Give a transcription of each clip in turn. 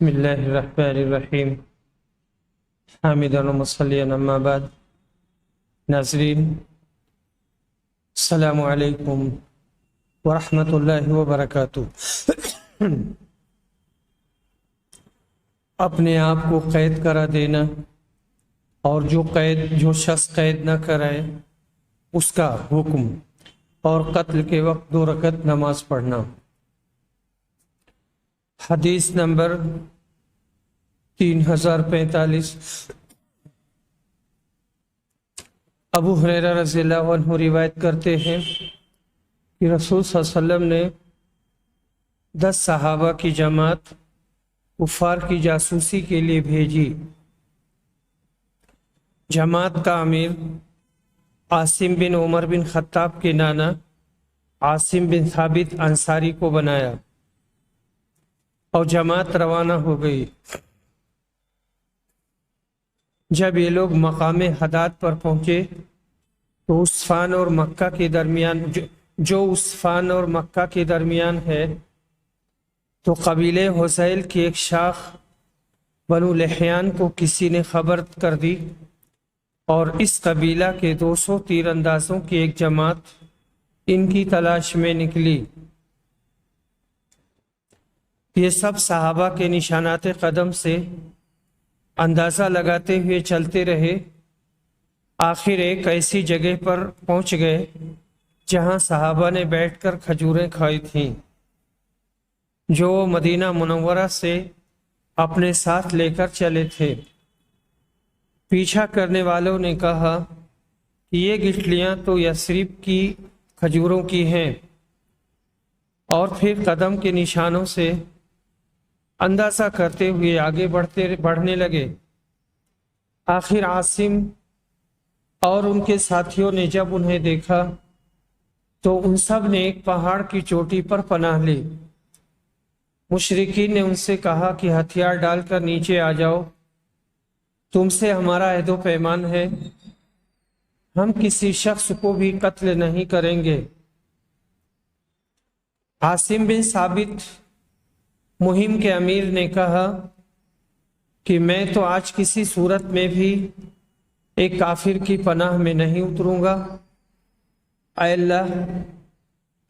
بسم اللہ الرحمن الرحیم حامداً و مصلیاً اما بعد. ناظرین السلام علیکم ورحمۃ اللہ وبرکاتہ. اپنے آپ کو قید کرا دینا اور جو شخص قید نہ کرائے اس کا حکم، اور قتل کے وقت 2 رکعت نماز پڑھنا. حدیث نمبر 3045. ابو ہریرہ رضی اللہ عنہ روایت کرتے ہیں کہ رسول صلی اللہ علیہ وسلم نے 10 صحابہ کی جماعت کفار کی جاسوسی کے لیے بھیجی. جماعت کا امیر عاصم بن عمر بن خطاب کے نانا عاصم بن ثابت انصاری کو بنایا اور جماعت روانہ ہو گئی. جب یہ لوگ مقام حداد پر پہنچے تو عصفان اور مکہ کے درمیان جو عصفان اور مکہ کے درمیان ہے تو قبیلے حذیل کی ایک شاخ بنو لحیان کو کسی نے خبر کر دی اور اس قبیلہ کے 200 تیر اندازوں کی ایک جماعت ان کی تلاش میں نکلی. یہ سب صحابہ کے نشانات قدم سے اندازہ لگاتے ہوئے چلتے رہے. آخر ایک ایسی جگہ پر پہنچ گئے جہاں صحابہ نے بیٹھ کر کھجوریں کھائی تھیں جو وہ مدینہ منورہ سے اپنے ساتھ لے کر چلے تھے. پیچھا کرنے والوں نے کہا کہ یہ گٹھلیاں تو یثرب کی کھجوروں کی ہیں، اور پھر قدم کے نشانوں سے اندازہ کرتے ہوئے آگے بڑھنے لگے. آخر عاصم اور ان کے ساتھیوں نے جب انہیں دیکھا تو ان سب نے ایک پہاڑ کی چوٹی پر پناہ لی. مشرکین نے ان سے کہا کہ ہتھیار ڈال کر نیچے آ جاؤ، تم سے ہمارا عہد و پیمان ہے، ہم کسی شخص کو بھی قتل نہیں کریں گے. عاصم بن ثابت مہم کے امیر نے کہا کہ میں تو آج کسی صورت میں بھی ایک کافر کی پناہ میں نہیں اتروں گا. اے اللہ،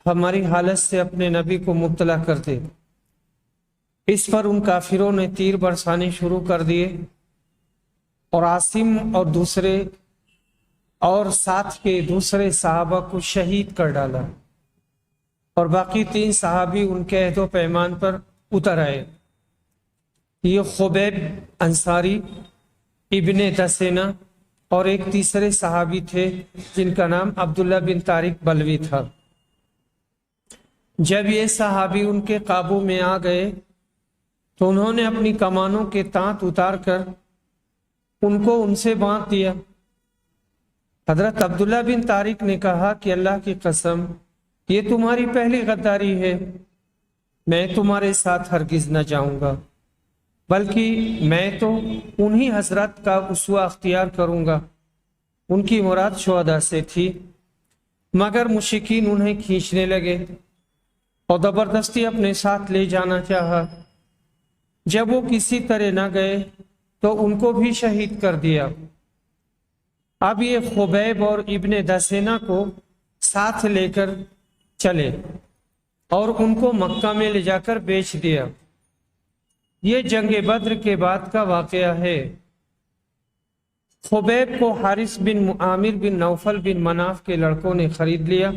ہماری حالت سے اپنے نبی کو مبتلا کر دے. اس پر ان کافروں نے تیر برسانے شروع کر دیے اور عاصم اور ساتھ کے دوسرے صحابہ کو شہید کر ڈالا، اور باقی 3 صحابی ان کے عہد و پیمان پر اتر آئے. یہ خبیب انصاری، ابن دسینہ اور ایک تیسرے صحابی تھے جن کا نام عبداللہ بن طارق بلوی تھا. جب یہ صحابی ان کے قابو میں آ گئے تو انہوں نے اپنی کمانوں کے تانت اتار کر ان کو ان سے بانٹ دیا. حضرت عبداللہ بن طارق نے کہا کہ اللہ کی قسم، یہ تمہاری پہلی غداری ہے، میں تمہارے ساتھ ہرگز نہ جاؤں گا، بلکہ میں تو انہی حضرت کا اسوہ اختیار کروں گا. ان کی مراد شہداء سے تھی، مگر مشرکین انہیں کھینچنے لگے اور زبردستی اپنے ساتھ لے جانا چاہا. جب وہ کسی طرح نہ گئے تو ان کو بھی شہید کر دیا. اب یہ خبیب اور ابن دسینہ کو ساتھ لے کر چلے اور ان کو مکہ میں لے جا کر بیچ دیا. یہ جنگ بدر کے بعد کا واقعہ ہے. خبیب کو حارث بن عامر بن نوفل بن مناف کے لڑکوں نے خرید لیا.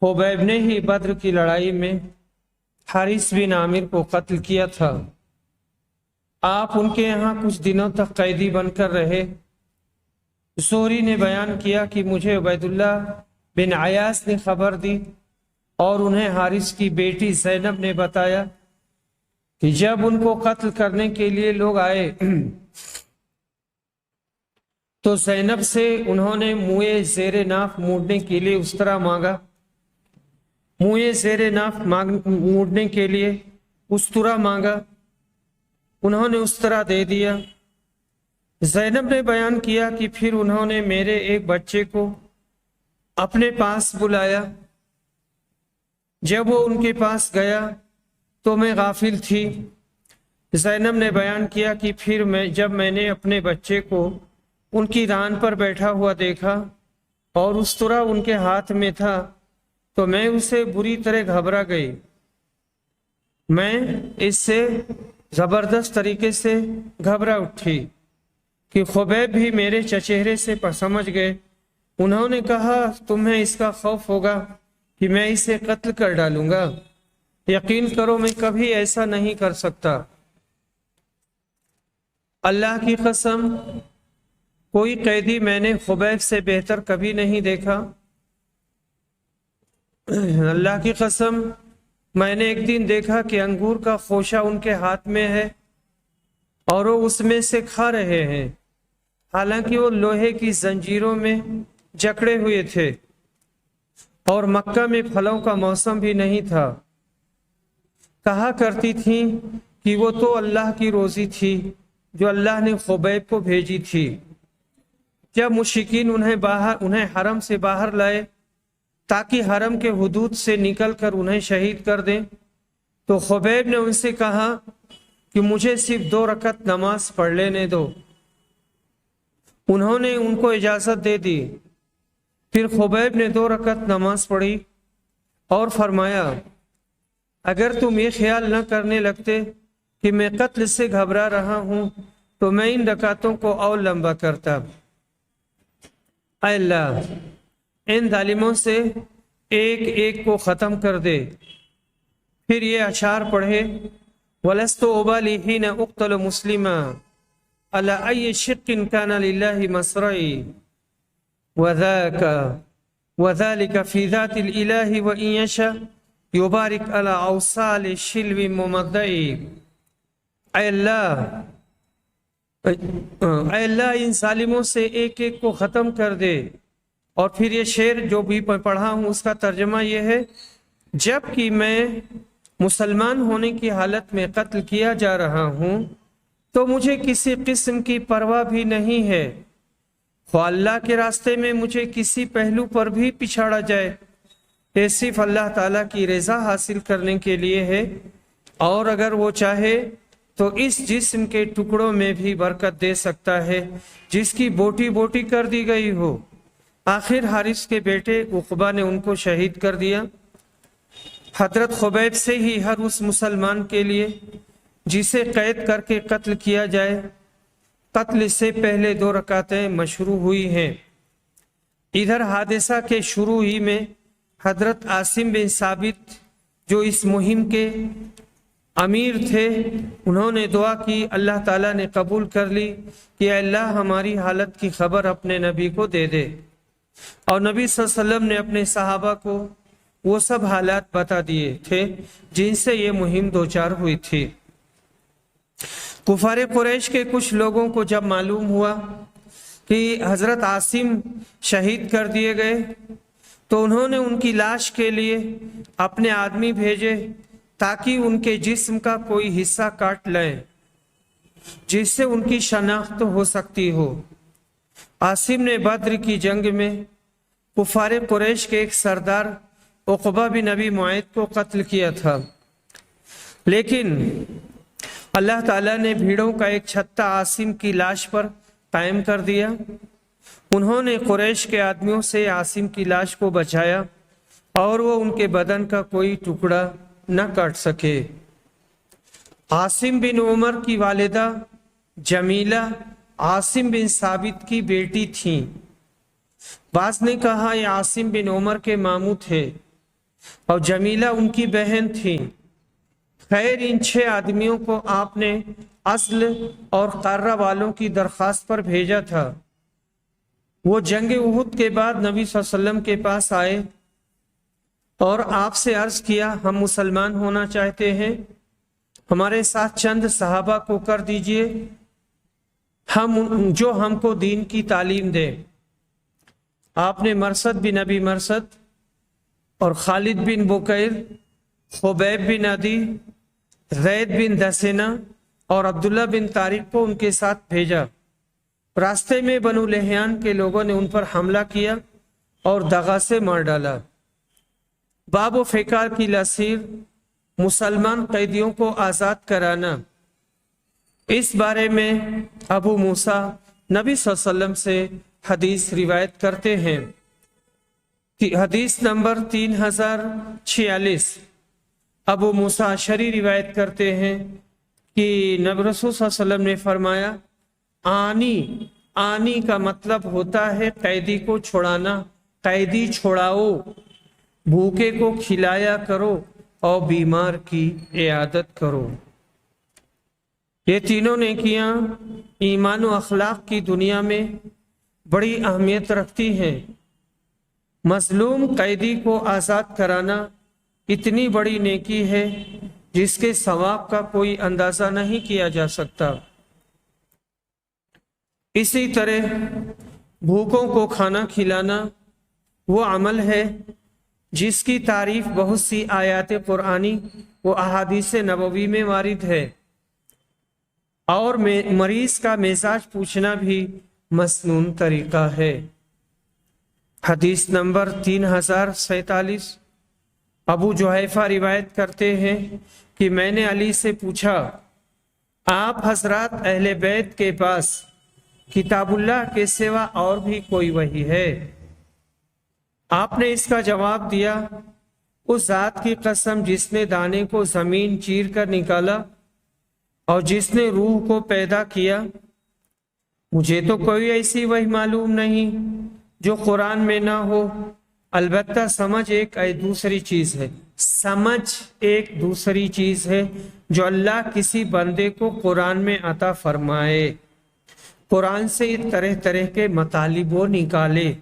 خبیب نے ہی بدر کی لڑائی میں حارث بن عامر کو قتل کیا تھا. آپ ان کے یہاں کچھ دنوں تک قیدی بن کر رہے. زہری نے بیان کیا کہ مجھے عبید اللہ بن عیاس نے خبر دی اور انہیں حارث کی بیٹی زینب نے بتایا کہ جب ان کو قتل کرنے کے لیے لوگ آئے تو زینب سے انہوں نے منہ زیر ناف موڑنے کے لیے استرا مانگا. منہ زیر ناف موڑنے کے لیے استرا مانگا، انہوں نے استرا دے دیا. زینب نے بیان کیا کہ پھر انہوں نے میرے ایک بچے کو اپنے پاس بلایا. جب وہ ان کے پاس گیا تو میں غافل تھی زینب نے بیان کیا کہ پھر جب میں نے اپنے بچے کو ان کی ران پر بیٹھا ہوا دیکھا اور استرا ان کے ہاتھ میں تھا تو میں اسے بری طرح گھبرا گئی۔ میں اس سے زبردست طریقے سے گھبرا اٹھی کہ خبیب بھی میرے چچہرے سے سمجھ گئے۔ انہوں نے کہا تمہیں اس کا خوف ہوگا کہ میں اسے قتل کر ڈالوں گا؟ یقین کرو میں کبھی ایسا نہیں کر سکتا۔ اللہ کی قسم کوئی قیدی میں نے خبیب سے بہتر کبھی نہیں دیکھا۔ اللہ کی قسم میں نے ایک دن دیکھا کہ انگور کا خوشہ ان کے ہاتھ میں ہے اور وہ اس میں سے کھا رہے ہیں، حالانکہ وہ لوہے کی زنجیروں میں جکڑے ہوئے تھے اور مکہ میں پھلوں کا موسم بھی نہیں تھا۔ کہا کرتی تھیں کہ وہ تو اللہ کی روزی تھی جو اللہ نے خبیب کو بھیجی تھی۔ جب مشرکین انہیں حرم سے باہر لائے تاکہ حرم کے حدود سے نکل کر انہیں شہید کر دیں تو خبیب نے ان سے کہا کہ مجھے صرف 2 رکعت نماز پڑھ لینے دو۔ انہوں نے ان کو اجازت دے دی۔ پھر خبیب نے 2 رکعت نماز پڑھی اور فرمایا اگر تم یہ خیال نہ کرنے لگتے کہ میں قتل سے گھبرا رہا ہوں تو میں ان رکعتوں کو اور لمبا کرتا۔ اے اللہ ان ظالموں سے ایک ایک کو ختم کر دے۔ پھر یہ اشعار پڑھے وَلَسْتُ أُبَالِي حِينَ أُقْتَلُ مُسْلِمًا عَلَىٰ أَيِّ شِقٍّ كَانَ لِلَّهِ مَصْرَعِي وَذَلِكَ فِي ذَاتِ الْإِلَهِ وَإِنْ يَشَأْ يُبَارِكْ عَلَىٰ أَوْصَالِ شِلْوِ مُمَدَّعِ۔ اے اللہ ان ظالموں سے ایک ایک کو ختم کر دے۔ اور پھر یہ شعر جو بھی پڑھا ہوں اس کا ترجمہ یہ ہے جب کہ میں مسلمان ہونے کی حالت میں قتل کیا جا رہا ہوں تو مجھے کسی قسم کی پرواہ بھی نہیں ہے، خواہ اللہ کے راستے میں مجھے کسی پہلو پر بھی پچھاڑا جائے، یہ صرف اللہ تعالیٰ کی رضا حاصل کرنے کے لیے ہے، اور اگر وہ چاہے تو اس جسم کے ٹکڑوں میں بھی برکت دے سکتا ہے جس کی بوٹی بوٹی کر دی گئی ہو۔ آخر حارث کے بیٹے عقبہ نے ان کو شہید کر دیا۔ حضرت خبیب سے ہی ہر اس مسلمان کے لیے جسے قید کر کے قتل کیا جائے قتل سے پہلے 2 رکعتیں مشروع ہوئی ہیں۔ ادھر حادثہ کے شروع ہی میں حضرت عاصم بن ثابت جو اس مہم کے امیر تھے انہوں نے دعا کی، اللہ تعالیٰ نے قبول کر لی کہ اے اللہ ہماری حالت کی خبر اپنے نبی کو دے دے، اور نبی صلی اللہ علیہ وسلم نے اپنے صحابہ کو وہ سب حالات بتا دیے تھے جن سے یہ مہم دوچار ہوئی تھی۔ کفار قریش کے کچھ لوگوں کو جب معلوم ہوا کہ حضرت عاصم شہید کر دیے گئے تو انہوں نے ان کی لاش کے لیے اپنے آدمی بھیجے تاکہ ان کے جسم کا کوئی حصہ کاٹ لیں جس سے ان کی شناخت ہو سکتی ہو۔ عاصم نے بدر کی جنگ میں کفار قریش کے ایک سردار عقبہ بن ابی معیط کو قتل کیا تھا، لیکن اللہ تعالیٰ نے بھیڑوں کا ایک چھتا عاصم کی لاش پر قائم کر دیا۔ انہوں نے قریش کے آدمیوں سے عاصم کی لاش کو بچایا اور وہ ان کے بدن کا کوئی ٹکڑا نہ کاٹ سکے۔ عاصم بن عمر کی والدہ جمیلہ عاصم بن ثابت کی بیٹی تھیں۔ بعض نے کہا یہ عاصم بن عمر کے ماموں تھے اور جمیلہ ان کی بہن تھی۔ خیر ان 6 آدمیوں کو آپ نے اصل اور قارہ والوں کی درخواست پر بھیجا تھا۔ وہ جنگ احد کے بعد نبی صلی اللہ علیہ وسلم کے پاس آئے اور آپ سے عرض کیا ہم مسلمان ہونا چاہتے ہیں، ہمارے ساتھ چند صحابہ کو کر دیجئے جو ہم کو دین کی تعلیم دے۔ آپ نے مرثد بن ابی مرثد اور خالد بن بکیر، خبیب بن عدی، زید بن دسنہ اور عبداللہ بن طارق کو ان کے ساتھ بھیجا۔ راستے میں بنو لحیان کے لوگوں نے ان پر حملہ کیا اور دغا سے مار ڈالا۔ باب و فقار کی لاسیر مسلمان قیدیوں کو آزاد کرانا۔ اس بارے میں ابو موسیٰ نبی صلی اللہ علیہ وسلم سے حدیث روایت کرتے ہیں کہ حدیث نمبر 3046 ابو موسیٰ اشعری روایت کرتے ہیں کہ نبی رسول صلی اللہ علیہ وسلم نے فرمایا، آنی کا مطلب ہوتا ہے قیدی کو چھڑانا، قیدی چھڑاؤ، بھوکے کو کھلایا کرو اور بیمار کی عیادت کرو۔ یہ تینوں نیکیاں ایمان و اخلاق کی دنیا میں بڑی اہمیت رکھتی ہیں۔ مظلوم قیدی کو آزاد کرانا اتنی بڑی نیکی ہے جس کے ثواب کا کوئی اندازہ نہیں کیا جا سکتا۔ اسی طرح بھوکوں کو کھانا کھلانا وہ عمل ہے جس کی تعریف بہت سی آیات قرآنی و احادیث نبوی میں وارد ہے، اور مریض کا مزاج پوچھنا بھی مسنون طریقہ ہے۔ حدیث نمبر 3047 ابو جحیفہ روایت کرتے ہیں کہ میں نے علی سے پوچھا، آپ حضرات اہل بیت کے پاس کتاب اللہ کے سوا اور بھی کوئی وحی ہے؟ آپ نے اس کا جواب دیا، اس ذات کی قسم جس نے دانے کو زمین چیر کر نکالا اور جس نے روح کو پیدا کیا، مجھے تو کوئی ایسی وحی معلوم نہیں جو قرآن میں نہ ہو۔ البتہ سمجھ ایک دوسری چیز ہے، سمجھ ایک دوسری چیز ہے جو اللہ کسی بندے کو قرآن میں عطا فرمائے، قرآن سے طرح طرح کے مطالب وہ نکالے،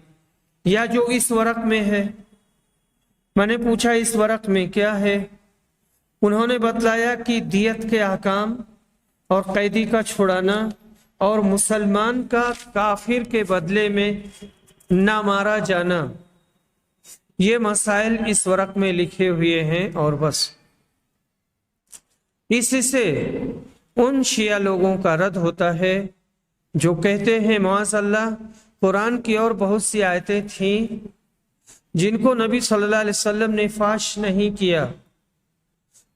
یا جو اس ورق میں ہے۔ میں نے پوچھا اس ورق میں کیا ہے؟ انہوں نے بتلایا کہ دیت کے احکام اور قیدی کا چھڑانا اور مسلمان کا کافر کے بدلے میں نہ مارا جانا، یہ مسائل اس ورق میں لکھے ہوئے ہیں، اور بس۔ اس سے ان شیعہ لوگوں کا رد ہوتا ہے جو کہتے ہیں معاذ اللہ قرآن کی اور بہت سی آیتیں تھیں جن کو نبی صلی اللہ علیہ وسلم نے فاش نہیں کیا،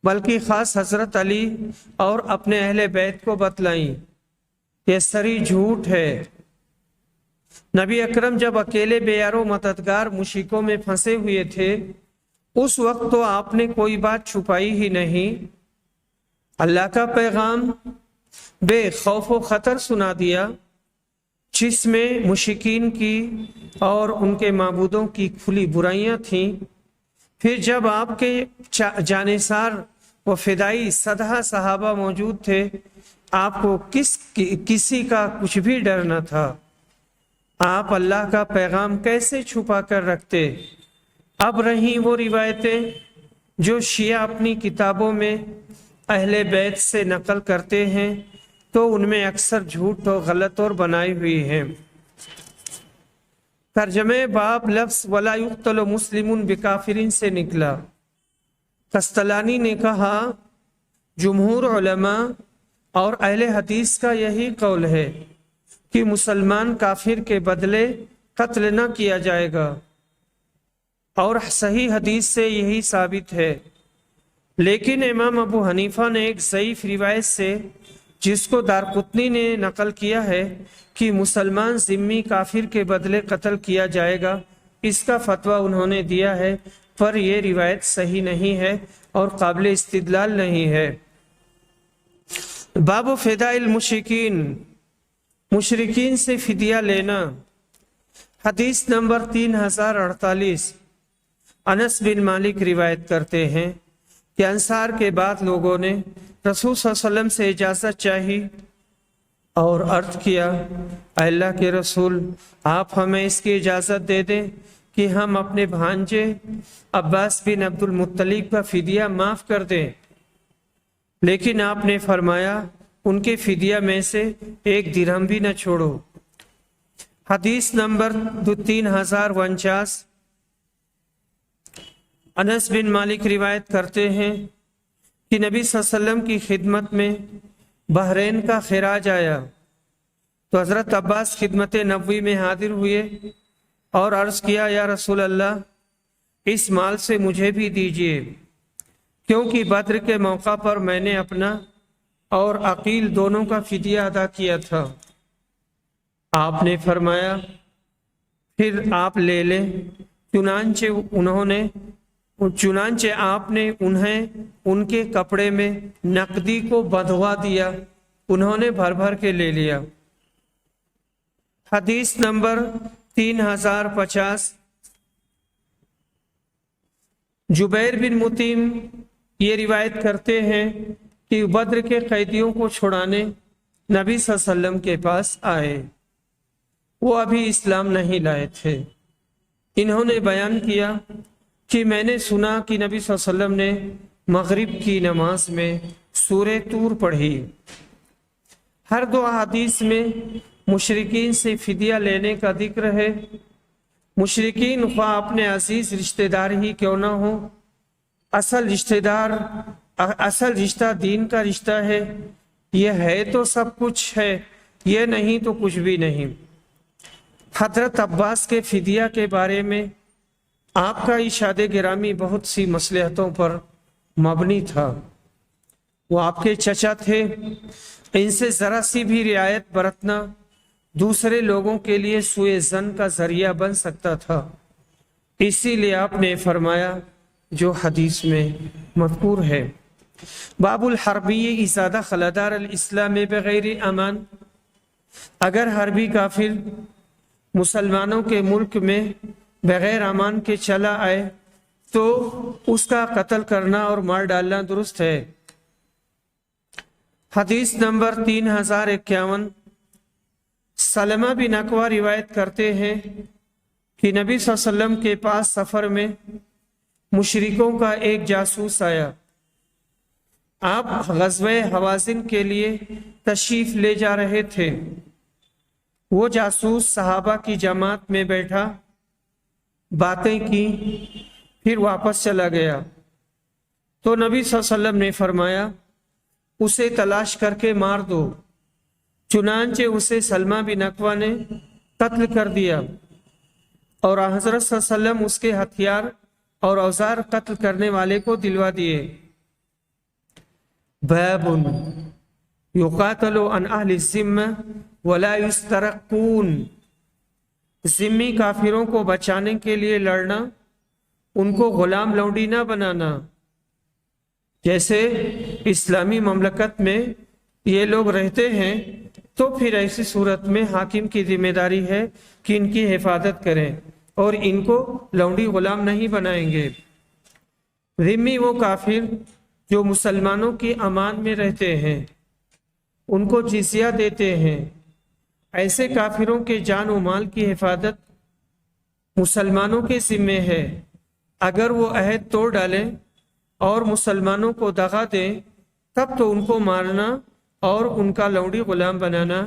بلکہ خاص حضرت علی اور اپنے اہل بیت کو بتلائیں۔ یہ سری جھوٹ ہے۔ نبی اکرم جب اکیلے بے یار و مددگار مشرکوں میں پھنسے ہوئے تھے، اس وقت تو آپ نے کوئی بات چھپائی ہی نہیں، اللہ کا پیغام بے خوف و خطر سنا دیا، جس میں مشرکین کی اور ان کے معبودوں کی کھلی برائیاں تھیں۔ پھر جب آپ کے جانثار و فدائی سدہ صحابہ موجود تھے، آپ کو کسی کا کچھ بھی ڈر نہ تھا، آپ اللہ کا پیغام کیسے چھپا کر رکھتے؟ اب رہیں وہ روایتیں جو شیعہ اپنی کتابوں میں اہل بیت سے نقل کرتے ہیں، تو ان میں اکثر جھوٹ اور غلط اور بنائی ہوئی ہیں۔ ترجمہ باب لفظ وَلَا يُقْتَلُ مُسْلِمٌ بِكَافِرٍ سے نکلا۔ قسطلانی نے کہا، جمہور علماء اور اہل حدیث کا یہی قول ہے کہ مسلمان کافر کے بدلے قتل نہ کیا جائے گا، اور صحیح حدیث سے یہی ثابت ہے۔ لیکن امام ابو حنیفہ نے ایک ضعیف روایت سے، جس کو دارقطنی نے نقل کیا ہے، کہ مسلمان ذمی کافر کے بدلے قتل کیا جائے گا، اس کا فتویٰ انہوں نے دیا ہے، پر یہ روایت صحیح نہیں ہے اور قابل استدلال نہیں ہے۔ باب فداء المشرکین، مشرکین سے فدیہ لینا۔ حدیث نمبر 3048 انس بن مالک روایت کرتے ہیں کہ انصار کے بعد لوگوں نے رسول صلی اللہ علیہ وسلم سے اجازت چاہی اور عرض کیا، اے اللہ کے رسول، آپ ہمیں اس کی اجازت دے دیں کہ ہم اپنے بھانجے عباس بن عبد المطلب کا فدیہ معاف کر دیں۔ لیکن آپ نے فرمایا، ان کے فدیہ میں سے 1 درہم بھی نہ چھوڑو۔ حدیث نمبر 3049 انس بن مالک روایت کرتے ہیں کہ نبی صلی اللہ علیہ وسلم کی خدمت میں بحرین کا خراج آیا، تو حضرت عباس خدمت نبوی میں حاضر ہوئے اور عرض کیا، یا رسول اللہ، اس مال سے مجھے بھی دیجیے، کیونکہ بدر کے موقع پر میں نے اپنا اور عقیل دونوں کا فدیہ ادا کیا تھا۔ آپ نے فرمایا پھر آپ لے لیں۔ چنانچہ آپ نے انہیں ان کے کپڑے میں نقدی کو بندھوا دیا، انہوں نے بھر بھر کے لے لیا۔ حدیث نمبر 3050، جبیر بن مطعم یہ روایت کرتے ہیں کہ بدر کے قیدیوں کو چھڑانے نبی صلی اللہ علیہ وسلم کے پاس آئے، وہ ابھی اسلام نہیں لائے تھے۔ انہوں نے بیان کیا کہ میں نے سنا کہ نبی صلی اللہ علیہ وسلم نے مغرب کی نماز میں سورہ طور پڑھی۔ ہر دو احادیث میں مشرکین سے فدیہ لینے کا ذکر ہے۔ مشرکین خواہ اپنے عزیز رشتہ دار ہی کیوں نہ ہو، اصل رشتہ دین کا رشتہ ہے، یہ ہے تو سب کچھ ہے، یہ نہیں تو کچھ بھی نہیں۔ حضرت عباس کے فدیہ کے بارے میں آپ کا ارشاد گرامی بہت سی مصلحتوں پر مبنی تھا۔ وہ آپ کے چچا تھے، ان سے ذرا سی بھی رعایت برتنا دوسرے لوگوں کے لیے سوء ظن کا ذریعہ بن سکتا تھا، اسی لیے آپ نے فرمایا جو حدیث میں مذکور ہے۔ باب الحربی اذا دخل دار الاسلام بغیر امان، اگر حربی کافر مسلمانوں کے ملک میں بغیر امان کے چلا آئے تو اس کا قتل کرنا اور مار ڈالنا درست ہے۔ حدیث نمبر 3051، سلمہ بن اکوع روایت کرتے ہیں کہ نبی صلی اللہ علیہ وسلم کے پاس سفر میں مشرکوں کا ایک جاسوس آیا۔ آپ غزوہ حوازن کے لیے تشریف لے جا رہے تھے۔ وہ جاسوس صحابہ کی جماعت میں بیٹھا، باتیں کی، پھر واپس چلا گیا تو نبی صلی اللہ علیہ وسلم نے فرمایا اسے تلاش کر کے مار دو۔ چنانچہ اسے سلمہ بن اکوع نے قتل کر دیا اور حضرت صلی اللہ علیہ وسلم اس کے ہتھیار اور اوزار قتل کرنے والے کو دلوا دیے۔ باب یقاتل عن اہل الذمہ ولا یسترقون، ذمی کافروں کو بچانے کے لیے لڑنا، ان کو غلام لونڈی نہ بنانا۔ جیسے اسلامی مملکت میں یہ لوگ رہتے ہیں تو پھر ایسی صورت میں حاکم کی ذمہ داری ہے کہ ان کی حفاظت کریں اور ان کو لونڈی غلام نہیں بنائیں گے۔ ذمی وہ کافر جو مسلمانوں کی امان میں رہتے ہیں، ان کو جزیہ دیتے ہیں، ایسے کافروں کے جان و مال کی حفاظت مسلمانوں کے ذمے ہے۔ اگر وہ عہد توڑ ڈالیں اور مسلمانوں کو دغا دیں تب تو ان کو مارنا اور ان کا لونڈی غلام بنانا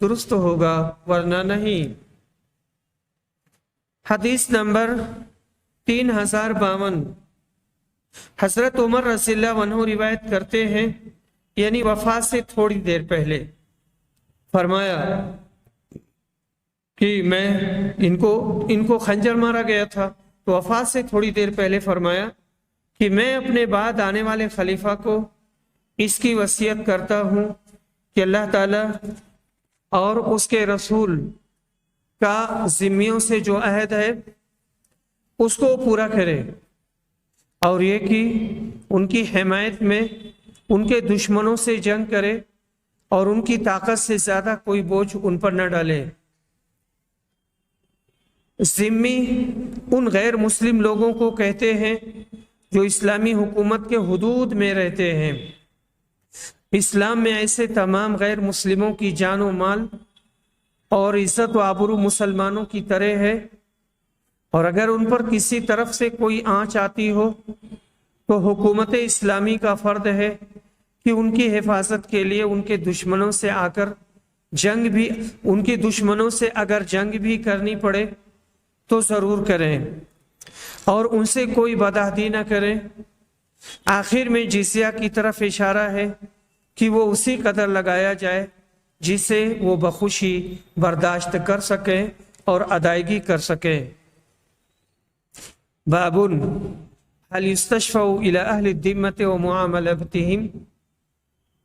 درست ہوگا، ورنہ نہیں۔ حدیث نمبر 3052، حضرت عمر رضی اللہ عنہ روایت کرتے ہیں، یعنی وفات سے تھوڑی دیر پہلے فرمایا کہ میں ان کو خنجر مارا گیا تھا، تو وفات سے تھوڑی دیر پہلے فرمایا کہ میں اپنے بعد آنے والے خلیفہ کو اس کی وصیت کرتا ہوں کہ اللہ تعالی اور اس کے رسول کا ذمیوں سے جو عہد ہے اس کو پورا کرے، اور یہ کہ ان کی حمایت میں ان کے دشمنوں سے جنگ کرے اور ان کی طاقت سے زیادہ کوئی بوجھ ان پر نہ ڈالے۔ ذمی ان غیر مسلم لوگوں کو کہتے ہیں جو اسلامی حکومت کے حدود میں رہتے ہیں۔ اسلام میں ایسے تمام غیر مسلموں کی جان و مال اور عزت و آبرو مسلمانوں کی طرح ہے، اور اگر ان پر کسی طرف سے کوئی آنچ آتی ہو تو حکومت اسلامی کا فرض ہے کہ ان کی حفاظت کے لیے ان کے دشمنوں سے اگر جنگ بھی کرنی پڑے تو ضرور کریں، اور ان سے کوئی بدعہدی نہ کریں۔ آخر میں جزیہ کی طرف اشارہ ہے کہ وہ اسی قدر لگایا جائے جسے وہ بخوشی برداشت کر سکیں اور ادائیگی کر سکیں۔ باب هل يستشفع الى اهل الذمة ومعاملتهم،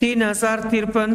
3053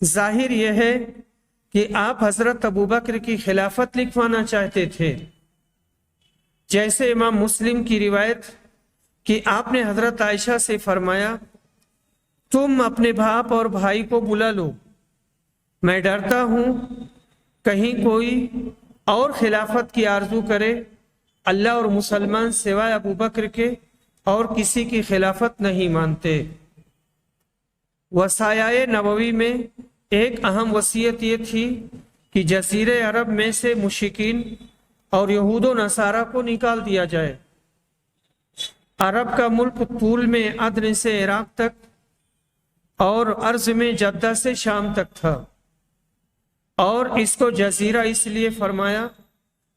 ظاہر یہ ہے کہ آپ حضرت ابو بکر کی خلافت لکھوانا چاہتے تھے، جیسے امام مسلم کی روایت کہ آپ نے حضرت عائشہ سے فرمایا تم اپنے باپ اور بھائی کو بلا لو، میں ڈرتا ہوں کہیں کوئی اور خلافت کی آرزو کرے، اللہ اور مسلمان سوائے ابو بکر کے اور کسی کی خلافت نہیں مانتے۔ وصایۂ نبوی میں ایک اہم وصیت یہ تھی کہ جزیرہ عرب میں سے مشرکین اور یہود و نصارہ کو نکال دیا جائے۔ عرب کا ملک طول میں عدن سے عراق تک اور عرض میں جدہ سے شام تک تھا، اور اس کو جزیرہ اس لیے فرمایا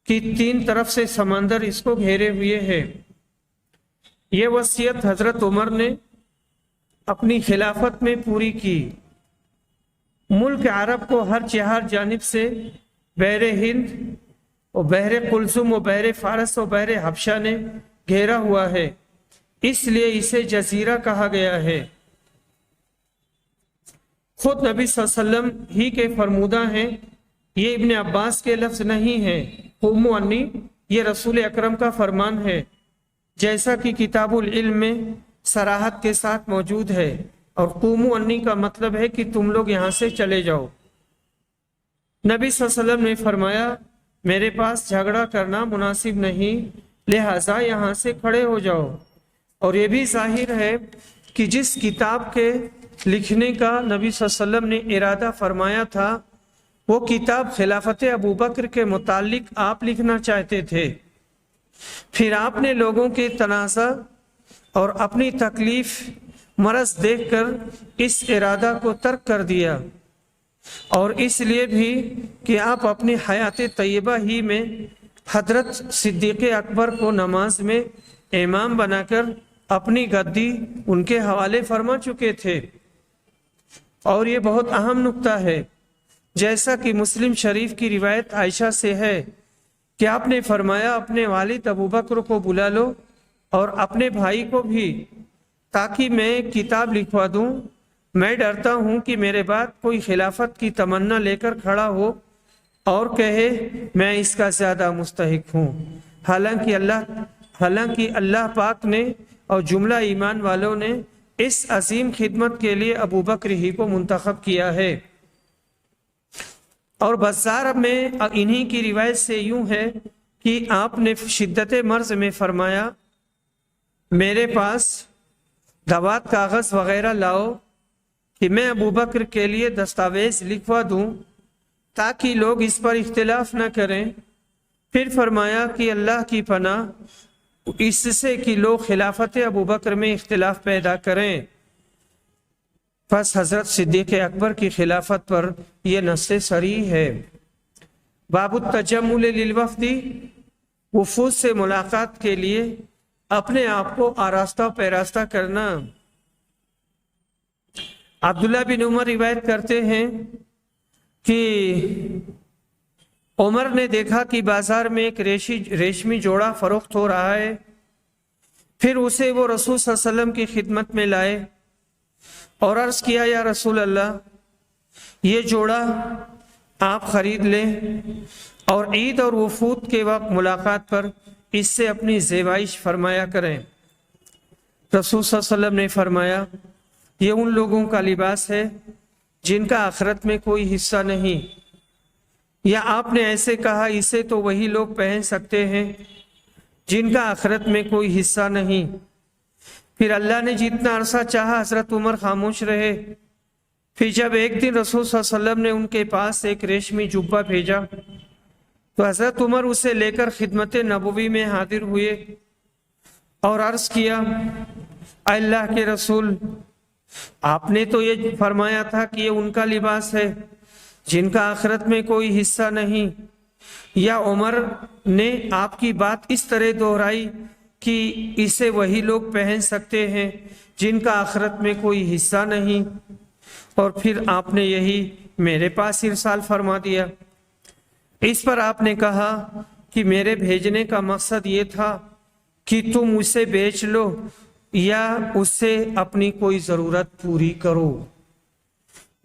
کہ 3 طرف سے سمندر اس کو گھیرے ہوئے ہے۔ یہ وصیت حضرت عمر نے اپنی خلافت میں پوری کی۔ ملک عرب کو ہر 4 جانب سے بحر ہند اور بحر قلزم و بحر فارس و بحر حبشہ نے گھیرا ہوا ہے، اس لیے اسے جزیرہ کہا گیا ہے۔ خود نبی صلی اللہ علیہ وسلم ہی کے فرمودہ ہیں، یہ ابن عباس کے لفظ نہیں ہیں۔ قوموا انی یہ رسول اکرم کا فرمان ہے، جیسا کہ کتاب العلم میں صراحت کے ساتھ موجود ہے، اور قوموا انی کا مطلب ہے کہ تم لوگ یہاں سے چلے جاؤ۔ نبی صلی اللہ علیہ وسلم نے فرمایا میرے پاس جھگڑا کرنا مناسب نہیں، لہٰذا یہاں سے کھڑے ہو جاؤ۔ اور یہ بھی ظاہر ہے کہ جس کتاب کے لکھنے کا نبی صلی اللہ علیہ وسلم نے ارادہ فرمایا تھا، وہ کتاب خلافت ابو بکر کے متعلق آپ لکھنا چاہتے تھے۔ پھر آپ نے لوگوں کے تنازع اور اپنی تکلیف مرض دیکھ کر اس ارادہ کو ترک کر دیا، اور اس لیے بھی کہ آپ اپنی حیات طیبہ ہی میں حضرت صدیق اکبر کو نماز میں امام بنا کر اپنی گدی ان کے حوالے فرما چکے تھے۔ اور یہ بہت اہم نکتہ ہے، جیسا کہ مسلم شریف کی روایت عائشہ سے ہے کہ آپ نے فرمایا اپنے والد ابو بکر کو بلا لو اور اپنے بھائی کو بھی، تاکہ میں کتاب لکھوا دوں۔ میں ڈرتا ہوں کہ میرے بعد کوئی خلافت کی تمنا لے کر کھڑا ہو اور کہے میں اس کا زیادہ مستحق ہوں، حالانکہ اللہ پاک نے اور جملہ ایمان والوں نے اس عظیم خدمت کے لیے ابو بکر ہی کو منتخب کیا ہے۔ اور بزار میں انہی کی روایت سے یوں ہے کہ آپ نے شدت مرض میں فرمایا میرے پاس دوات کاغذ وغیرہ لاؤ کہ میں ابو بکر کے لیے دستاویز لکھوا دوں تاکہ لوگ اس پر اختلاف نہ کریں۔ پھر فرمایا کہ اللہ کی پناہ اس سے کہ لوگ خلافت ابو بکر میں اختلاف پیدا کریں۔ پس حضرت صدیق اکبر کی خلافت پر یہ نص صریح ہے۔ باب التجمل للوفد، وفود سے ملاقات کے لیے اپنے آپ کو آراستہ پیراستہ کرنا۔ عبداللہ بن عمر روایت کرتے ہیں کہ عمر نے دیکھا کہ بازار میں ایک ریشمی جوڑا فروخت ہو رہا ہے، پھر اسے وہ رسول صلی اللہ علیہ وسلم کی خدمت میں لائے اور عرض کیا یا رسول اللہ، یہ جوڑا آپ خرید لیں اور عید اور وفود کے وقت ملاقات پر اس سے اپنی زیبائش فرمایا کریں۔ رسول صلی اللہ علیہ وسلم نے فرمایا یہ ان لوگوں کا لباس ہے جن کا آخرت میں کوئی حصہ نہیں، یا آپ نے ایسے کہا اسے تو وہی لوگ پہن سکتے ہیں جن کا آخرت میں کوئی حصہ نہیں۔ پھر اللہ نے جتنا عرصہ چاہا حضرت عمر خاموش رہے۔ پھر جب ایک دن رسول صلی اللہ علیہ وسلم نے ان کے پاس ایک ریشمی جبہ بھیجا تو حضرت عمر اسے لے کر خدمت نبوی میں حاضر ہوئے اور عرض کیا اے اللہ کے رسول، آپ نے تو یہ فرمایا تھا کہ یہ ان کا لباس ہے جن کا آخرت میں کوئی حصہ نہیں، یا عمر نے آپ کی بات اس طرح دہرائی کہ اسے وہی لوگ پہن سکتے ہیں جن کا آخرت میں کوئی حصہ نہیں، اور پھر آپ نے یہی میرے پاس ارسال فرما دیا۔ اس پر آپ نے کہا کہ میرے بھیجنے کا مقصد یہ تھا کہ تم اسے بیچ لو یا اس سے اپنی کوئی ضرورت پوری کرو۔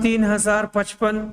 3055।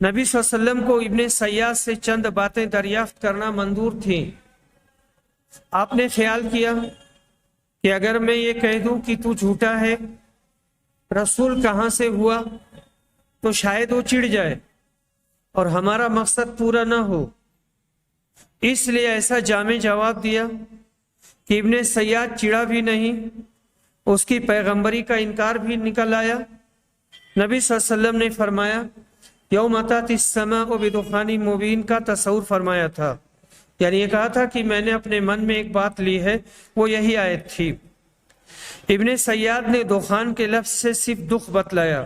نبی صلی اللہ علیہ وسلم کو ابن سیاد سے چند باتیں دریافت کرنا منظور تھیں۔ آپ نے خیال کیا کہ اگر میں یہ کہہ دوں کہ تو جھوٹا ہے، رسول کہاں سے ہوا، تو شاید وہ چڑ جائے اور ہمارا مقصد پورا نہ ہو۔ اس لیے ایسا جامع جواب دیا کہ ابن سیاد چڑا بھی نہیں، اس کی پیغمبری کا انکار بھی نکل آیا۔ نبی صلی اللہ علیہ وسلم نے فرمایا یوم اتت السماء بدخان مبین کا تصور فرمایا تھا، یعنی یہ کہا تھا کہ میں نے اپنے من میں ایک بات لی ہے، وہ یہی آیت تھی۔ ابن سیاد نے دخان کے لفظ سے صرف دکھ بتلایا،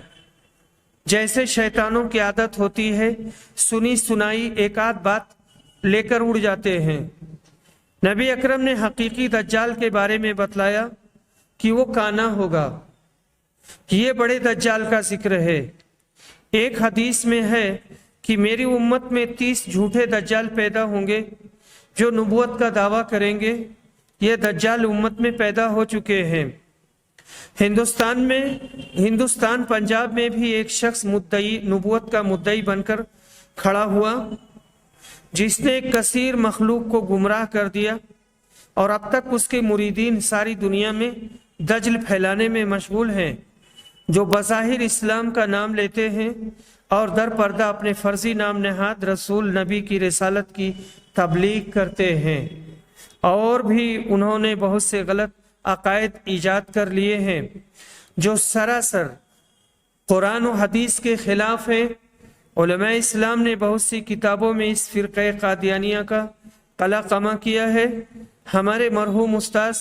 جیسے شیطانوں کی عادت ہوتی ہے، سنی سنائی ایک آدھ بات لے کر اڑ جاتے ہیں۔ نبی اکرم نے حقیقی دجال کے بارے میں بتلایا کہ وہ کانا ہوگا۔ یہ بڑے دجال کا ذکر ہے۔ ایک حدیث میں ہے کہ میری امت میں 30 جھوٹے دجال پیدا ہوں گے جو نبوت کا دعویٰ کریں گے۔ یہ دجال امت میں پیدا ہو چکے ہیں۔ ہندوستان پنجاب میں بھی ایک شخص مدعی نبوت کا مدعی بن کر کھڑا ہوا، جس نے کثیر مخلوق کو گمراہ کر دیا، اور اب تک اس کے مریدین ساری دنیا میں دجل پھیلانے میں مشغول ہیں، جو بظاہر اسلام کا نام لیتے ہیں اور در پردہ اپنے فرضی نام نہاد رسول نبی کی رسالت کی تبلیغ کرتے ہیں۔ اور بھی انہوں نے بہت سے غلط عقائد ایجاد کر لیے ہیں جو سراسر قرآن و حدیث کے خلاف ہیں۔ علماء اسلام نے بہت سی کتابوں میں اس فرقہ قادیانیہ کا قلقمہ کیا ہے۔ ہمارے مرحوم استاذ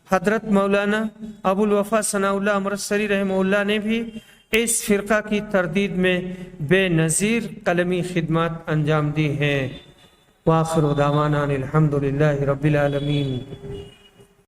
حضرت مولانا ابو الوفا ثناء اللہ امرتسری رحمہ اللہ نے بھی اس فرقہ کی تردید میں بے نظیر قلمی خدمات انجام دی ہیں۔ وآخر دعوانا الحمد للہ رب العالمین۔